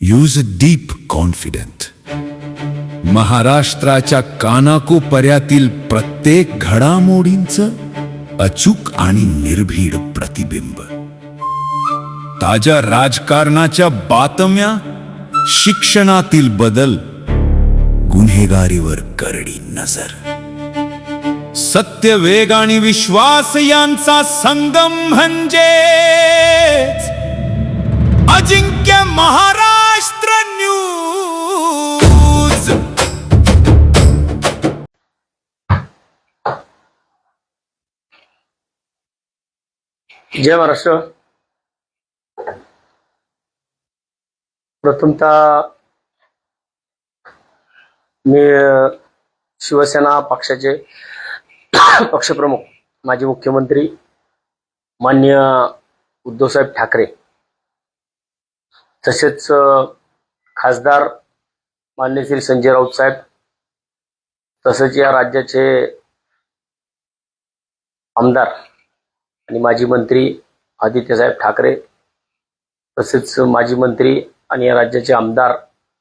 Use deep confident. महाराष्ट्राच्या कानाकोपऱ्यातील प्रत्येक घडामोडींचं अचूक आणि निर्भीड प्रतिबिंब. ताज्या राजकारणाच्या बातम्या, शिक्षणातील बदल, गुन्हेगारीवर करडी नजर. सत्य, वेग आणि विश्वास यांचा संगम म्हणजे अजिंक्य महाराष्ट्र न्यूज. जय महाराष्ट्र. प्रथमतः मी शिवसेना पक्षाचे पक्षप्रमुख माजी मुख्यमंत्री माननीय उद्धवसाहेब ठाकरे, तसेच खासदार माननीय श्री संजय राऊत साहेब, तसेच या राज्याचे आमदार आणि माजी मंत्री आदित्यसाहेब ठाकरे, तसेच माजी मंत्री आणि या राज्याचे आमदार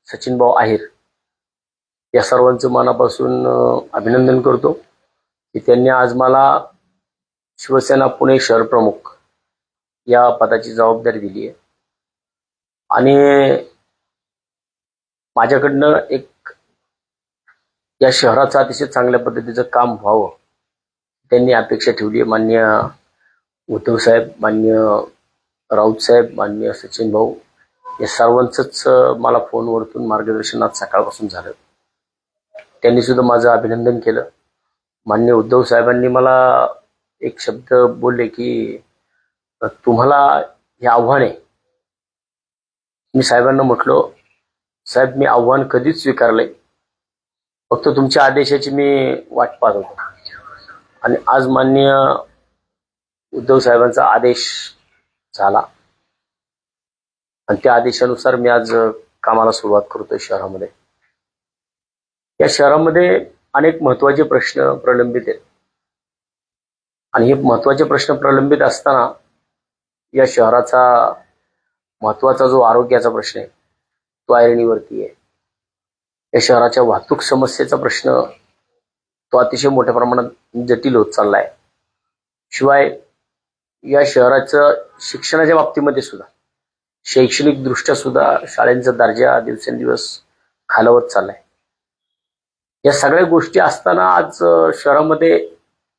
सचिनभाऊ आहेर, या सर्वांचं मनापासून अभिनंदन करतो की त्यांनी आज मला शिवसेना पुणे शहर प्रमुख या पदाची जबाबदारी दिली आहे. आणि माझ्याकडनं एक या शहराचं अतिशय चांगल्या पद्धतीचं काम व्हावं त्यांनी अपेक्षा ठेवली आहे. माननीय उद्धव साहेब, माननीय राऊत साहेब, माननीय सचिन भाऊ, या सर्वांचंच मला फोनवरतून मार्गदर्शन आज सकाळपासून झालं. त्यांनी सुद्धा माझं अभिनंदन केलं. माननीय उद्धव साहेबांनी मला एक शब्द बोलले की तुम्हाला हे आव्हान आहे. मी साहेबांना म्हटलो, साहेब मी आव्हान कधीच स्वीकारलंय, फक्त तुमच्या आदेशाची मी वाट पाहत होतो. आणि आज माननीय उद्धव साहेबांचा आदेश झाला आणि त्या आदेशानुसार मी आज कामाला सुरुवात करतोय शहरामध्ये. या शहरामध्ये अनेक महत्वाचे प्रश्न प्रलंबित आहेत आणि हे महत्वाचे प्रश्न प्रलंबित असताना या शहराचा महत्वाचा जो आरोग्याचा प्रश्न आहे तो ऐरणीवरती आहे. या शहराच्या वाहतूक समस्येचा प्रश्न तो अतिशय मोठ्या प्रमाणात जटिल होत चाललाय. शिवाय या शहराचं शिक्षणाच्या बाबतीमध्ये सुद्धा, शैक्षणिक दृष्ट्या सुद्धा शाळेंचा दर्जा दिवसेंदिवस खालावत चाललाय. या सगळ्या गोष्टी असताना आज शहरामध्ये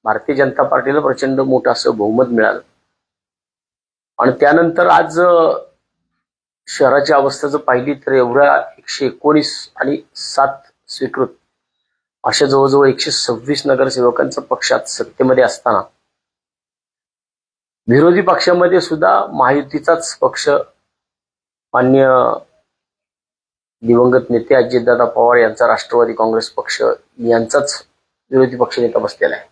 भारतीय जनता पार्टीला प्रचंड मोठं असं बहुमत मिळालं आणि त्यानंतर आज शहराची अवस्था जर पाहिली तर एवढ्या 119 आणि 7 स्वीकृत अशा जवळजवळ 126 नगरसेवकांचा पक्षात सत्तेमध्ये असताना विरोधी पक्षामध्ये सुद्धा महायुतीचाच पक्ष माननीय दिवंगत नेते अजितदादा पवार यांचा राष्ट्रवादी काँग्रेस पक्ष यांचाच विरोधी पक्षनेता बसलेला आहे.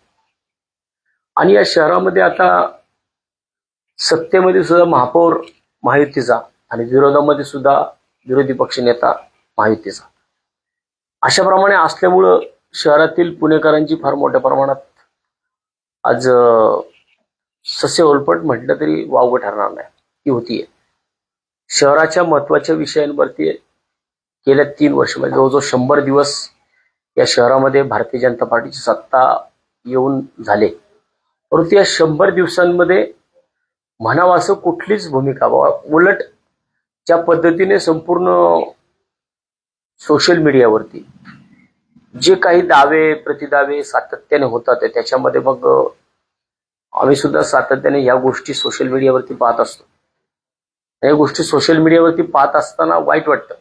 आणि या शहरामध्ये आता सत्तेमध्ये सुद्धा महापौर महायुतीचा आणि विरोधामध्ये सुद्धा विरोधी पक्षनेता महायुतीचा, अशाप्रमाणे असल्यामुळं शहरातील पुणेकरांची फार मोठ्या प्रमाणात आज सस्य ओलपट म्हटलं तरी वावगं ठरणार नाही ती होतीये. शहराच्या महत्वाच्या विषयांवरती गेल्या 3 वर्षामध्ये जवळजवळ 100 दिवस या शहरामध्ये भारतीय जनता पार्टीची सत्ता येऊन झाले, परंतु या 100 दिवसांमध्ये म्हणावं असं कुठलीच भूमिका, उलट ज्या पद्धतीने संपूर्ण सोशल मीडियावरती जे काही दावे प्रतिदावे सातत्याने होतात त्याच्यामध्ये मग आम्ही सुद्धा सातत्याने या गोष्टी सोशल मीडियावरती पाहत असतो. या गोष्टी सोशल मीडियावरती पाहत असताना वाईट वाटतं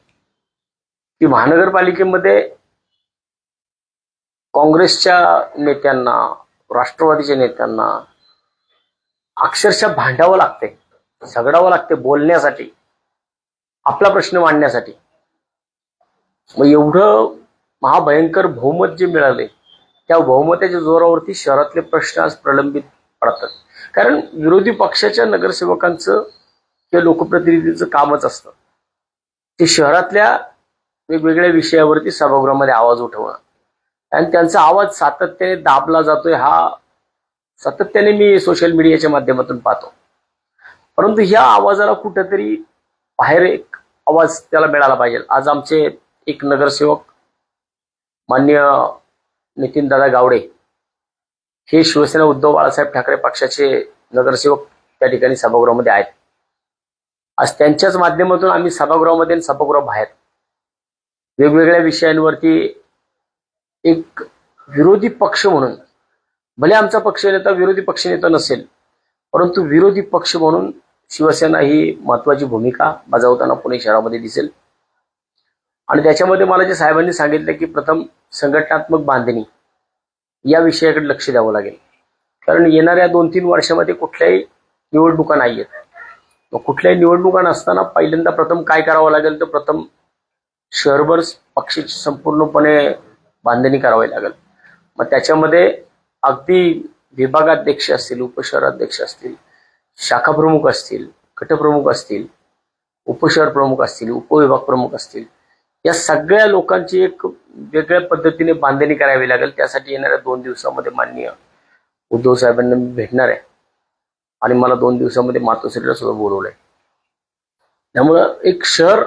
की महानगरपालिकेमध्ये काँग्रेसच्या नेत्यांना, राष्ट्रवादीच्या नेत्यांना अक्षरशः भांडावं लागते, झगडावं लागते बोलण्यासाठी, आपला प्रश्न मांडण्यासाठी. मग एवढं महाभयंकर बहुमत जे मिळाले त्या बहुमताच्या जोरावरती शहरातले प्रश्न आज प्रलंबित पडतात. कारण विरोधी पक्षाच्या नगरसेवकांचं किंवा लोकप्रतिनिधींचं कामच असतं ते शहरातल्या वेगवेगळ्या विषयावरती सभागृहामध्ये आवाज उठवणं आणि त्यांचा आवाज सातत्याने दाबला जातोय हा सातत्याने मी सोशल मीडियाच्या माध्यमातून पाहतो. परंतु ह्या आवाजाला कुठेतरी बाहेर एक आवाज त्याला मिळाला पाहिजे. आज आमचे एक नगरसेवक माननीय नितीनदादा गावडे हे शिवसेना उद्धव बाळासाहेब ठाकरे पक्षाचे नगरसेवक त्या ठिकाणी सभागृहामध्ये आहेत. आज त्यांच्याच माध्यमातून आम्ही सभागृहामध्ये आणि सभागृहाबाहेर वेगवेगळ्या विषयांवरती एक विरोधी पक्ष म्हणून, भले आमचा पक्षनेता विरोधी पक्षनेता नसेल, परंतु विरोधी पक्ष म्हणून शिवसेना ही महत्वाची भूमिका बजावताना पुणे शहरामध्ये दिसेल. आणि त्याच्यामध्ये मला जे साहेबांनी सांगितलं की प्रथम संघटनात्मक बांधणी या विषयाकडे लक्ष द्यावं लागेल. कारण येणाऱ्या 2-3 वर्षामध्ये कुठल्याही निवडणुका नाही आहेत. मग कुठल्याही निवडणुका नसताना पहिल्यांदा प्रथम काय करावं लागेल, तर प्रथम शहरभर पक्षाची संपूर्णपणे बांधणी करावी लागेल. मग त्याच्यामध्ये अगदी विभागाध्यक्ष असतील, उपशहराध्यक्ष असतील, शाखा प्रमुख असतील, गटप्रमुख असतील, उपशहर प्रमुख असतील, उपविभाग प्रमुख असतील, या सगळ्या लोकांची एक वेगळ्या पद्धतीने बांधणी करावी लागेल. त्यासाठी येणाऱ्या 2 दिवसामध्ये माननीय उद्धव साहेबांना मी भेटणार आहे आणि मला 2 दिवसामध्ये मातोश्रीला सुद्धा बोलवलंय. त्यामुळं एक शहर